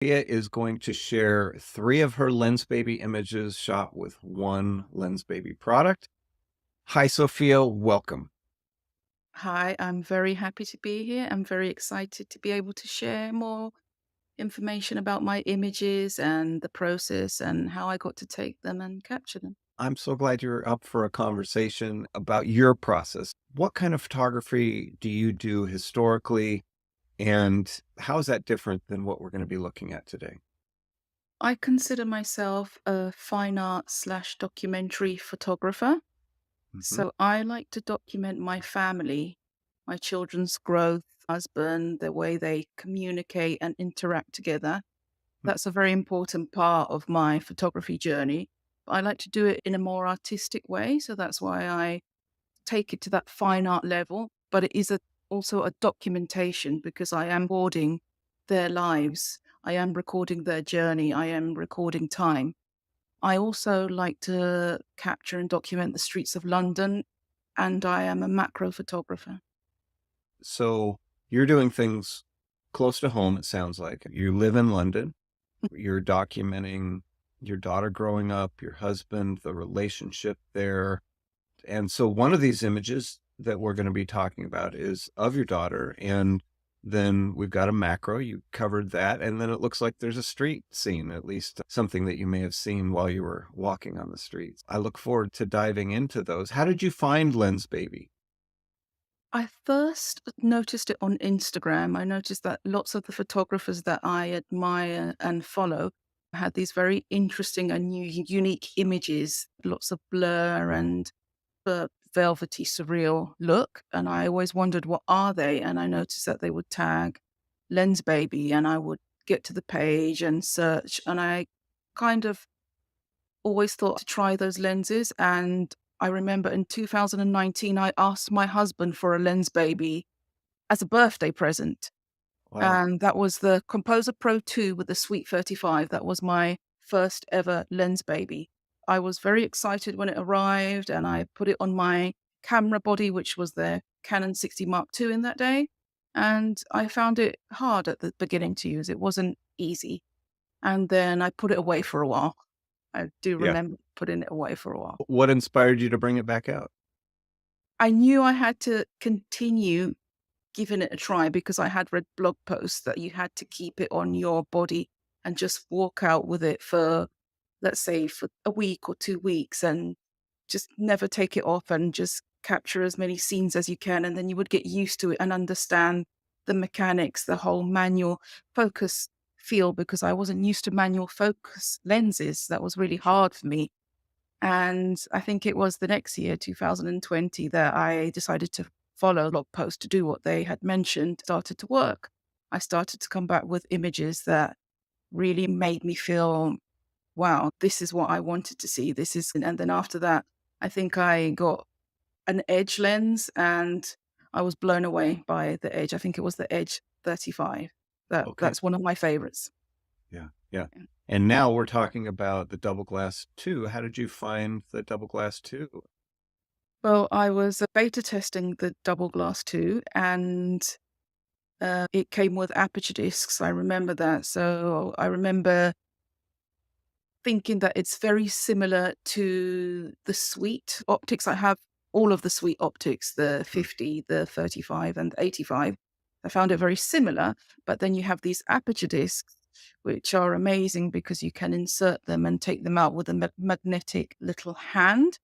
Sofia is going to share 3 of her Lensbaby images shot with one Lensbaby product. Hi, Sophia. Welcome. Hi, I'm very happy to be here. I'm very excited to be able to share more information about my images and the process and how I got to take them and capture them. I'm so glad you're up for a conversation about your process. What kind of photography do you do historically, and how is that different than what we're going to be looking at today? I consider myself a fine art slash documentary photographer. Mhm. So I like to document my family, my children's growth, husband, the way they communicate and interact together. That's a very important part of my photography journey. I like to do it in a more artistic way. So that's why I take it to that fine art level. But it is also a documentation because I am recording their lives. I am recording their journey. I am recording time. I also like to capture and document the streets of London, and I am a macro photographer. So you're doing things close to home, it sounds like. You live in London. You're documenting your daughter growing up, your husband, the relationship there. And so one of these images that we're going to be talking about is of your daughter. And then we've got a macro. You covered that. And then it looks like there's a street scene, at least something that you may have seen while you were walking on the streets. I look forward to diving into those. How did you find Lens Baby? I first noticed it on Instagram. I noticed that lots of the photographers that I admire and follow had these very interesting and unique images, lots of blur and the velvety, surreal look. And I always wondered, what are they? And I noticed that they would tag Lensbaby, and I would get to the page and search. And I kind of always thought to try those lenses. And I remember in 2019, I asked my husband for a Lensbaby as a birthday present. Wow. And that was the Composer Pro 2 with the Sweet 35. That was my first ever Lensbaby. I was very excited when it arrived, and I put it on my camera body, which was the Canon 60 Mark II in that day. And I found it hard at the beginning to use. It wasn't easy. And then I put it away for a while. I do Yeah. remember putting it away for a while. What inspired you to bring it back out? I knew I had to continue giving it a try because I had read blog posts that you had to keep it on your body and just walk out with it for, let's say, for a week or 2 weeks and just never take it off and just capture as many scenes as you can. And then you would get used to it and understand the mechanics, the whole manual focus feel, because I wasn't used to manual focus lenses. That was really hard for me. And I think it was the next year, 2020, that I decided to follow blog posts to do what they had mentioned, started to work. I started to come back with images that really made me feel, wow, this is what I wanted to see. This is, and then after that, I think I got an Edge lens and I was blown away by the Edge. I think it was the Edge 35. Okay. That's one of my favorites. Yeah. Yeah. And now we're talking about the double glass two. How did you find the double glass two? Well, I was beta testing the double glass 2, and it came with aperture discs. I remember that. So I remember thinking that it's very similar to the Suite optics. I have all of the Suite optics, the 50, the 35, and the 85. I found it very similar, but then you have these aperture discs, which are amazing because you can insert them and take them out with a magnetic little hand.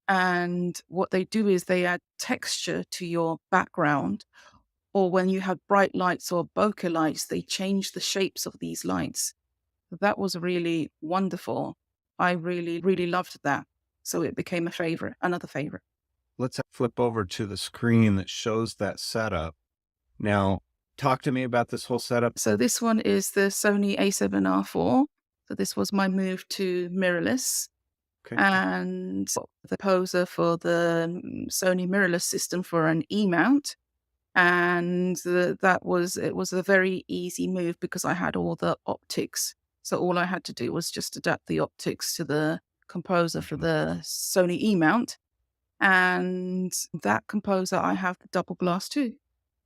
And what they do is they add texture to your background, or when you have bright lights or bokeh lights, they change the shapes of these lights. That was really wonderful. I really, really loved that. So it became a favorite, another favorite. Let's flip over to the screen that shows that setup. Now, talk to me about this whole setup. So this one is the Sony A7R4. So this was my move to mirrorless. Okay. And the poser for the Sony mirrorless system for an E mount. And it was a very easy move because I had all the optics. So all I had to do was just adapt the optics to the composer for Mhm. the Sony E mount. And that composer, I have the double glass too.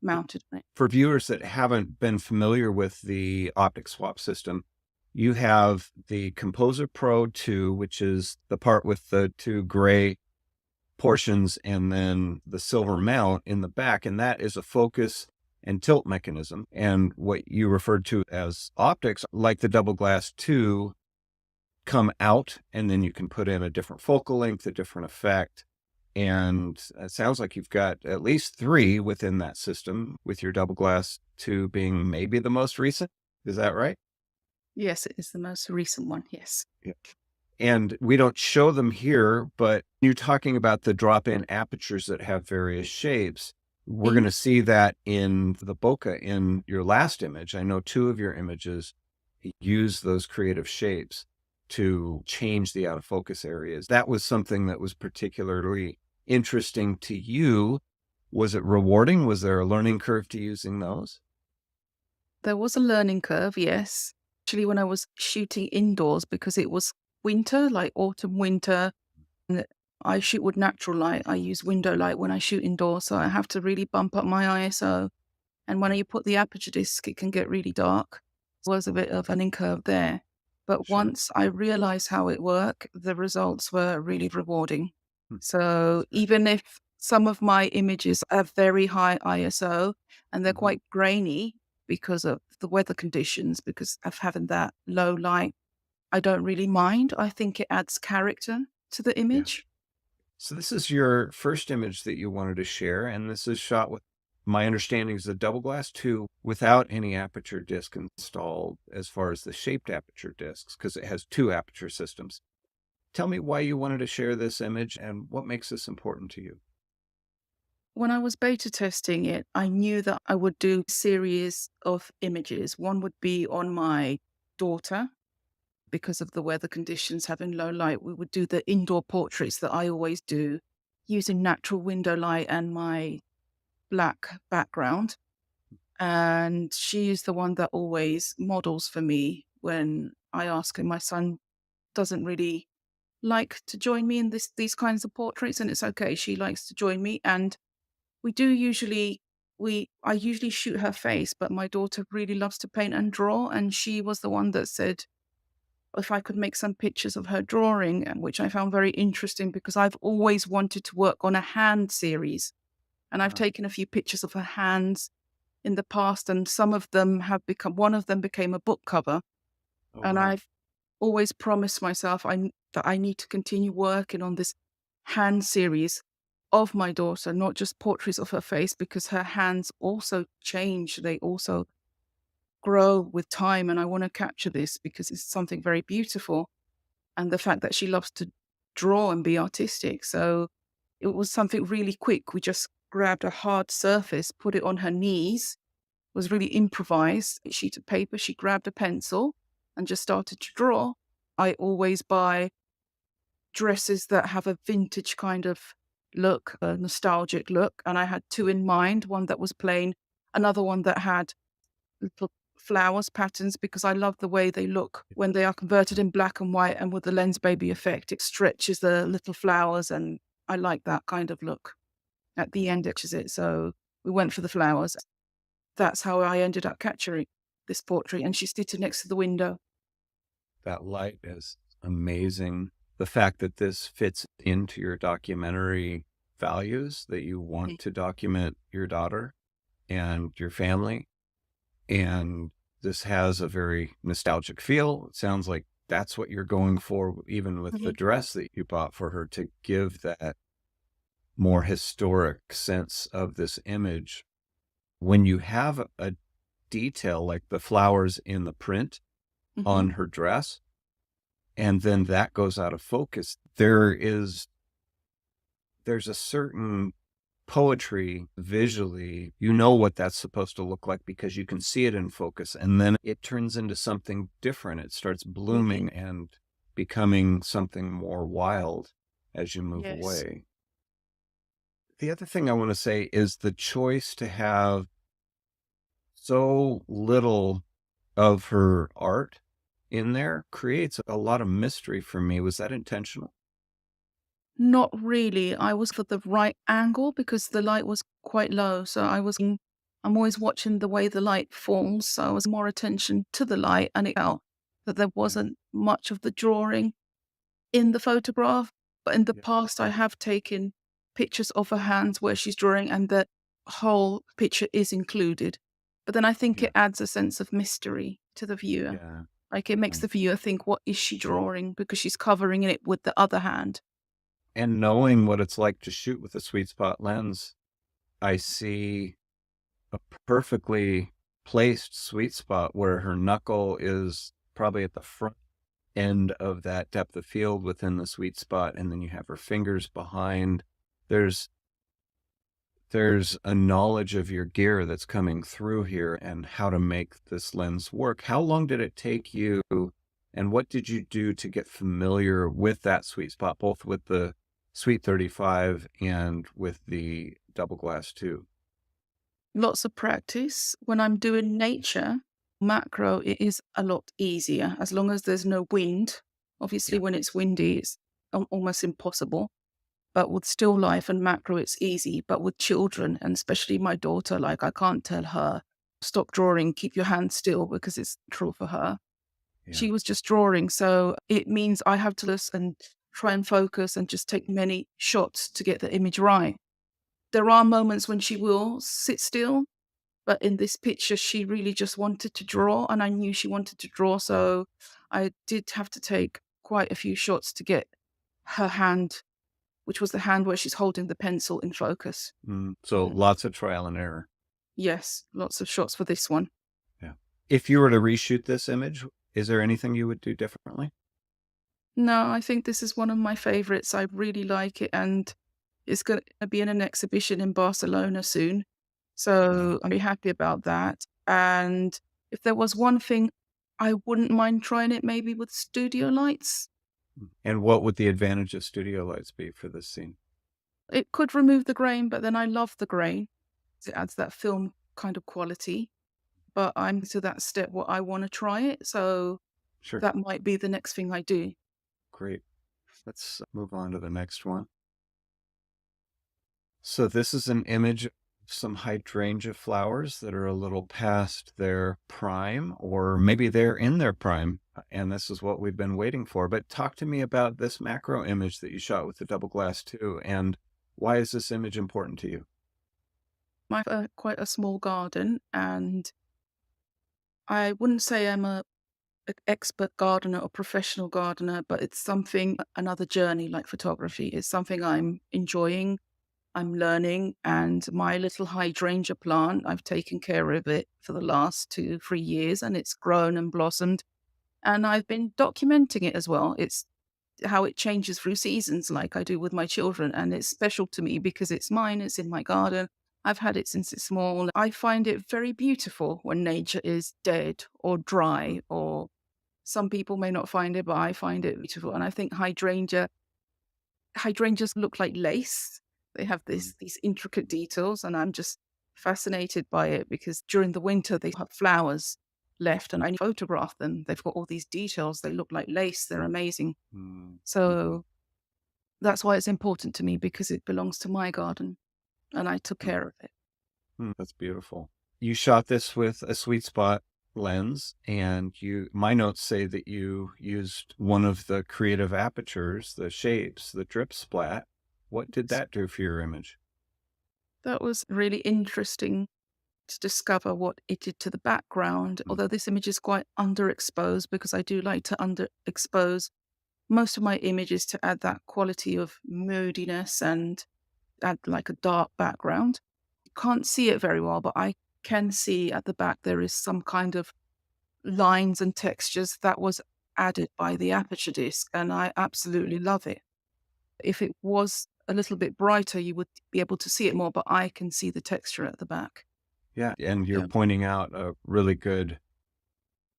mounted on it. For viewers that haven't been familiar with the optic swap system, you have the Composer Pro 2, which is the part with the two gray portions and then the silver mount in the back. And that is a focus and tilt mechanism. And what you referred to as optics, like the double glass 2, come out and then you can put in a different focal length, a different effect. And it sounds like you've got at least 3 within that system, with your double glass 2 being maybe the most recent. Is that right? Yes, it is the most recent one. Yes. Yeah. And we don't show them here, but you're talking about the drop-in apertures that have various shapes. We're Mhm. going to see that in the bokeh in your last image. I know 2 of your images use those creative shapes to change the out of focus areas. That was something that was particularly interesting to you. Was it rewarding? Was there a learning curve to using those? There was a learning curve, yes. Actually, when I was shooting indoors, because it was winter, like autumn, winter, and I shoot with natural light. I use window light when I shoot indoors, so I have to really bump up my ISO. And when Yeah, you put the aperture disc, it can get really dark. Was a bit of a learning curve there. But sure. once I realized how it worked, the results were really rewarding. Hmm. So That's great. even if some of my images have very high ISO and they're Mhm. quite grainy because of the weather conditions, because of having that low light, I don't really mind. I think it adds character to the Yeah. image. So this is your first image that you wanted to share, and this is shot with, my understanding is, a double glass 2 without any aperture disc installed as far as the shaped aperture discs, because it has 2 aperture systems. Tell me why you wanted to share this image and what makes this important to you. When I was beta testing it, I knew that I would do a series of images. One would be on my daughter because of the weather conditions, having low light. We would do the indoor portraits that I always do using natural window light and my black background. And she is the one that always models for me when I ask her. My son doesn't really like to join me in these kinds of portraits, and it's okay. She likes to join me, and we do usually I usually shoot her face, but my daughter really loves to paint and draw, and she was the one that said if I could make some pictures of her drawing, and which I found very interesting because I've always wanted to work on a hand series. And I've Ah, taken a few pictures of her hands in the past, and some of them have become one of them became a book cover. oh, And wow. I've always promised myself that I need to continue working on this hand series of my daughter, not just portraits of her face, because her hands also change. They also grow with time. And I want to capture this because it's something very beautiful. And the fact that she loves to draw and be artistic. So it was something really quick. We just grabbed a hard surface, put it on her knees, was really improvised. A sheet of paper, she grabbed a pencil and just started to draw. I always buy dresses that have a vintage kind of look, a nostalgic look. And I had 2 in mind, one that was plain, another one that had little flowers patterns because I love the way they look when they are converted in black and white, and with the Lensbaby effect, it stretches the little flowers, and I like that kind of look. At the end, it is it. So we went for the flowers. That's how I ended up capturing this portrait, and she's sitting next to the window. That light is amazing. The fact that this fits into your documentary values, that you want Mm. to document your daughter and your family, and this has a very nostalgic feel. It sounds like that's what you're going for, even with the Mhm. dress that you bought for her, to give that more historic sense of this image. When you have a detail like the flowers in the print Mhm. on her dress, and then that goes out of focus, there's a certain poetry visually. You know what that's supposed to look like because you can see it in focus, and then it turns into something different. It starts blooming Mhm. and becoming something more wild as you move Yes. away. The other thing I want to say is the choice to have so little of her art in there creates a lot of mystery for me. Was that intentional? Not really. I was for the right angle because the light was quite low, so I was I'm always watching the way the light falls. So I was more attention to the light, and it felt that there Yeah. wasn't much of the drawing in the photograph. But in the Yeah. past, I have taken pictures of her hands where she's drawing and the whole picture is included. But then I think Yeah. it adds a sense of mystery to the viewer. Yeah. Like it makes Mm. the viewer think, what is she drawing? Because she's covering it with the other hand. And knowing what it's like to shoot with a sweet spot lens, I see a perfectly placed sweet spot where her knuckle is probably at the front end of that depth of field within the sweet spot, and then you have her fingers behind. There's there's a knowledge of your gear that's coming through here and how to make this lens work. How long did it take you, and what did you do to get familiar with that sweet spot, both with the Sweet 35 and with the double glass 2? Lots of practice. When I'm doing nature, macro, it is a lot easier as long as there's no wind. Obviously, Yeah. when it's windy, it's almost impossible. But with still life and macro, it's easy. But with children, and especially my daughter, like I can't tell her, stop drawing, keep your hand still because it's true for her. Yeah. She was just drawing. So it means I have to listen and try and focus and just take many shots to get the image right. There are moments when she will sit still, but in this picture, she really just wanted to draw, and I knew she wanted to draw. So I did have to take quite a few shots to get her hand, which was the hand where she's holding the pencil, in focus. So lots of trial and error. Yes, lots of shots for this one. Yeah. If you were to reshoot this image, is there anything you would do differently? No, I think this is one of my favorites. I really like it, and it's going to be in an exhibition in Barcelona soon. Yeah. So I'm very happy about that. And if there was one thing, I wouldn't mind trying it maybe with studio lights. And what would the advantage of studio lights be for this scene? It could remove the grain, but then I love the grain. It adds that film kind of quality. But I'm to that step where I want to try it. So Sure. that might be the next thing I do. Great. Let's move on to the next one. So this is an image of some hydrangea flowers that are a little past their prime, or maybe they're in their prime, and this is what we've been waiting for. But talk to me about this macro image that you shot with the double glass 2, and why is this image important to you? I have quite a small garden, and I wouldn't say I'm an expert gardener or professional gardener, but it's something, another journey like photography. It's something I'm enjoying, I'm learning, and my little hydrangea plant, I've taken care of it for the last 2, 3 years, and it's grown and blossomed. And I've been documenting it as well. It's how it changes through seasons, like I do with my children. And it's special to me because it's mine, it's in my garden. I've had it since it's small. I find it very beautiful when nature is dead or dry, or some people may not find it, but I find it beautiful. And I think hydrangeas look like lace. They have Mm, these intricate details, and I'm just fascinated by it because during the winter they have flowers left, and I photograph them. They've got all these details. They look like lace. They're amazing. mm, mhm, So that's why it's important to me because it belongs to my garden, and I took mm, care of it. That's beautiful. You shot this with a sweet spot lens, and my notes say that you used one of the creative apertures, the shapes, the drip splat. What did that do for your image? That was really interesting to discover what it did to the background. Mm, Although this image is quite underexposed because I do like to underexpose most of my images to add that quality of moodiness and add like a dark background. You can't see it very well, but I can see at the back there is some kind of lines and textures that was added by the aperture disc, and I absolutely love it. If it was a little bit brighter, you would be able to see it more, but I can see the texture at the back. yeah, and you're Yeah. pointing out a really good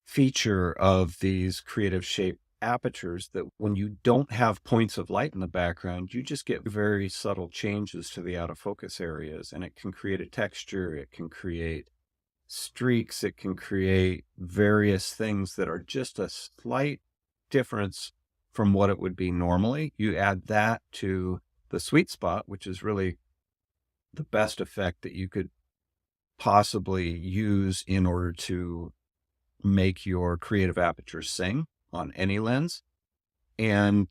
feature of these creative shape apertures, that when you don't have points of light in the background, you just get very subtle changes to the out of focus areas, and it can create a texture, it can create streaks, it can create various things that are just a slight difference from what it would be normally. You add that to the sweet spot, which is really the best effect that you could possibly use in order to make your creative aperture sing on any lens. And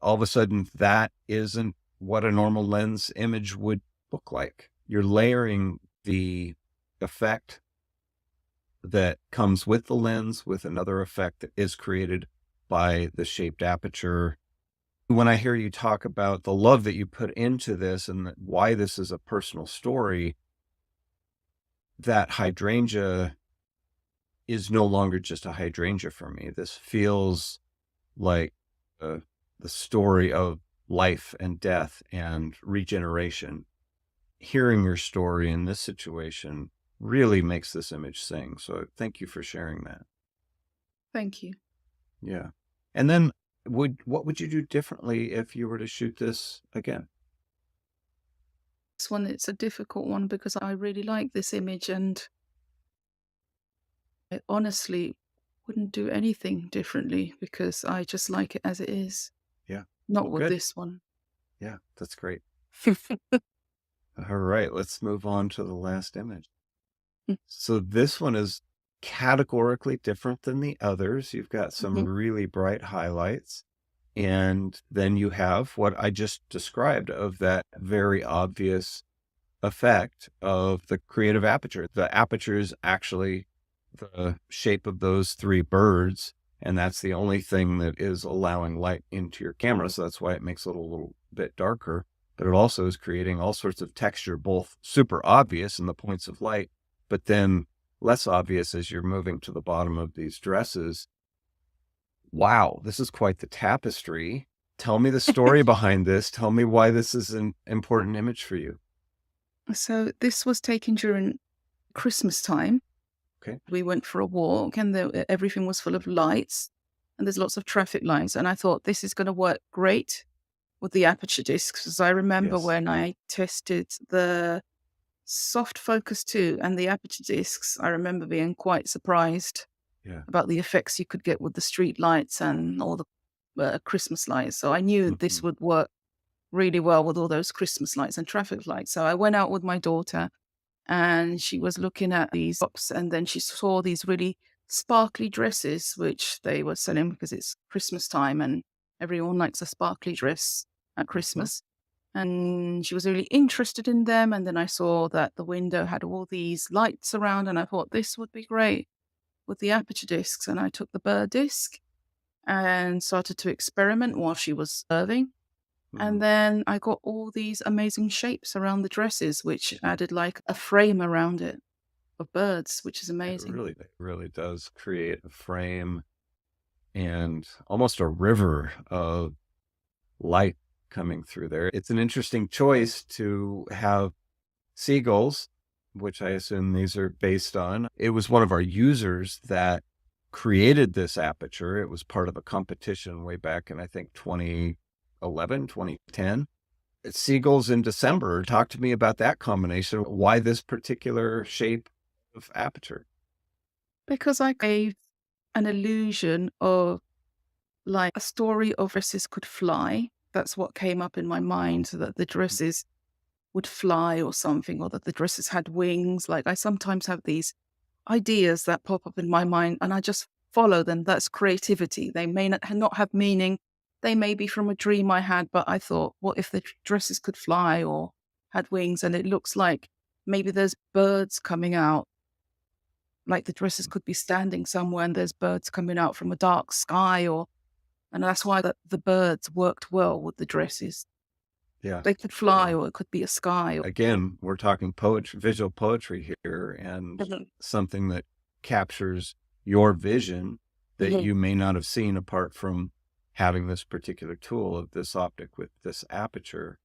all of a sudden, that isn't what a normal lens image would look like. You're layering the effect that comes with the lens with another effect that is created by the shaped aperture. When I hear you talk about the love that you put into this and why this is a personal story, that hydrangea is no longer just a hydrangea for me. This feels like the story of life and death and regeneration. Hearing your story in this situation really makes this image sing. So thank you for sharing that. Thank you. Yeah. And then what would you do differently if you were to shoot this again? This one, it's a difficult one because I really like this image and I honestly wouldn't do anything differently because I just like it as it is. Yeah. Not Well, with good. this one. Yeah, that's great. All right, let's move on to the last image. So this one is categorically different than the others. You've got some Mhm. really bright highlights. And then you have what I just described of that very obvious effect of the creative aperture. The aperture is actually the shape of those three birds, and that's the only thing that is allowing light into your camera. So that's why it makes it a little bit darker. But it also is creating all sorts of texture, both super obvious in the points of light, but then less obvious as you're moving to the bottom of these dresses. Wow, this is quite the tapestry. Tell me the story behind this. Tell me why this is an important image for you. So this was taken during Christmas time. Okay. We went for a walk and everything was full of lights and there's lots of traffic lights. And I thought this is going to work great with the aperture discs because I remember Yes. when I tested the soft focus 2 and the aperture discs, I remember being quite surprised Yeah. about the effects you could get with the street lights and all the Christmas lights. So I knew this Mhm. would work really well with all those Christmas lights and traffic lights. So I went out with my daughter and she was looking at these shops and then she saw these really sparkly dresses which they were selling because it's Christmas time and everyone likes a sparkly dress at Mhm. Christmas. And she was really interested in them. And then I saw that the window had all these lights around, and I thought this would be great with the aperture discs. And I took the burr disc and started to experiment while she was serving. Mhm. And then I got all these amazing shapes around the dresses, which added like a frame around it of birds, which is amazing. It really does create a frame and almost a river of light coming through there. It's an interesting choice to have seagulls, which I assume these are based on. It was one of our users that created this aperture. It was part of a competition way back in, I think, 2011, 2010. Seagulls in December. Talk to me about that combination. Why this particular shape of aperture? Because I gave an illusion of like a story of dresses could fly. That's what came up in my mind, so that the dresses would fly or something, or that the dresses had wings. Like I sometimes have these ideas that pop up in my mind and I just follow them. That's creativity. They may not have meaning. They may be from a dream I had, but I thought, what if the dresses could fly or had wings? And it looks like maybe there's birds coming out, like the dresses could be standing somewhere and there's birds coming out from a dark sky, or and that's why the birds worked well with the dresses. Yeah. They could fly, Yeah. or it could be a sky. Again, we're talking poetry, visual poetry here, and Mhm, something that captures your vision that mhm, you may not have seen apart from having this particular tool of this optic with this aperture,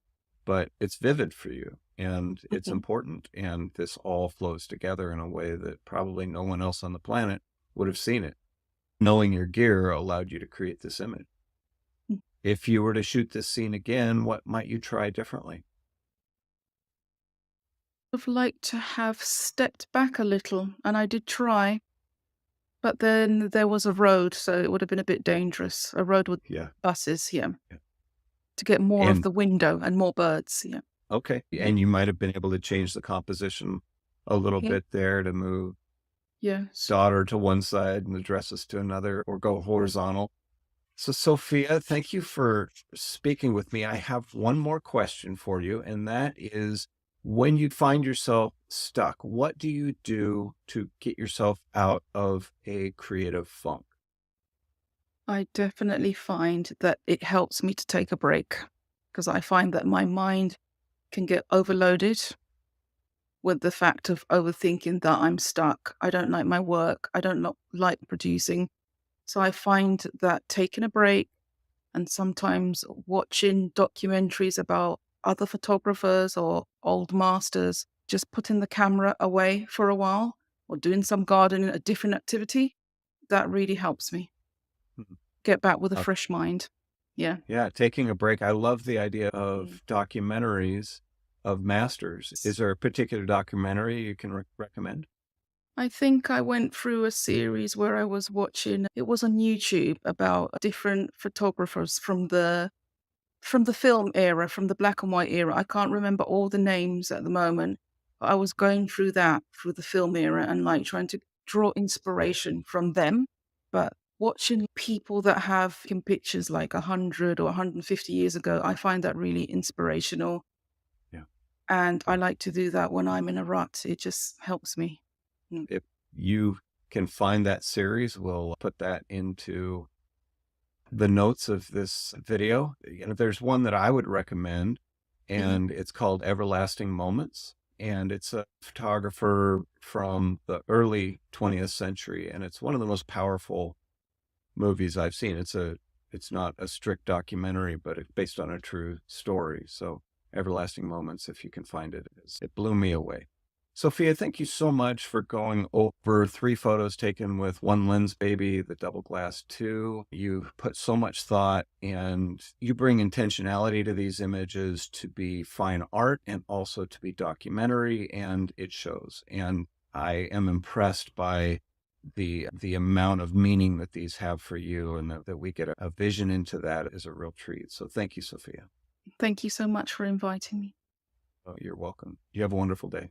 but it's vivid for you and it's mhm. important. And this all flows together in a way that probably no one else on the planet would have seen it. Knowing your gear allowed you to create this image. If you were to shoot this scene again, what might you try differently? I've liked to have stepped back a little, and I did try, but then there was a road, so it would have been a bit dangerous. A road with Yeah. buses, yeah, Yeah. to get more of And the window and more birds, yeah. okay. Mhm. And you might have been able to change the composition a little Yeah. bit there to move Yes. daughter to one side and the dresses to another, or go horizontal. So, Sophia, thank you for speaking with me. I have one more question for you, and that is, when you find yourself stuck, what do you do to get yourself out of a creative funk? I definitely find that it helps me to take a break because I find that my mind can get overloaded with the fact of overthinking that I'm stuck. I don't like my work. I don't like producing. So I find that taking a break and sometimes watching documentaries about other photographers or old masters, just putting the camera away for a while or doing some gardening, a different activity, that really helps me Mhm. get back with a Uh, fresh mind. Yeah. yeah, taking a break. I love the idea Mm. of documentaries of masters. Is there a particular documentary you can recommend? I think I went through a series where I was watching, it was on YouTube about different photographers from the film era, from the black and white era. I can't remember all the names at the moment, but I was going through that, through the film era, and like trying to draw inspiration from them. But watching people that have taken pictures like 100 or 150 years ago, I find that really inspirational. Yeah. And I like to do that when I'm in a rut. It just helps me. Mm. If you can find that series, we'll put that into the notes of this video. There's one that I would recommend, Mhm. and it's called Everlasting Moments. And it's a photographer from the early 20th century, and it's one of the most powerful movies I've seen. It's not a strict documentary, but it's based on a true story. So Everlasting Moments, if you can find it, it blew me away. Sophia, thank you so much for going over 3 photos taken with one Lensbaby, the double glass 2. You put so much thought and you bring intentionality to these images to be fine art and also to be documentary, and it shows. And I am impressed by the amount of meaning that these have for you, and that we get a vision into that is a real treat. So thank you, Sophia. Thank you so much for inviting me. Oh, you're welcome. You have a wonderful day.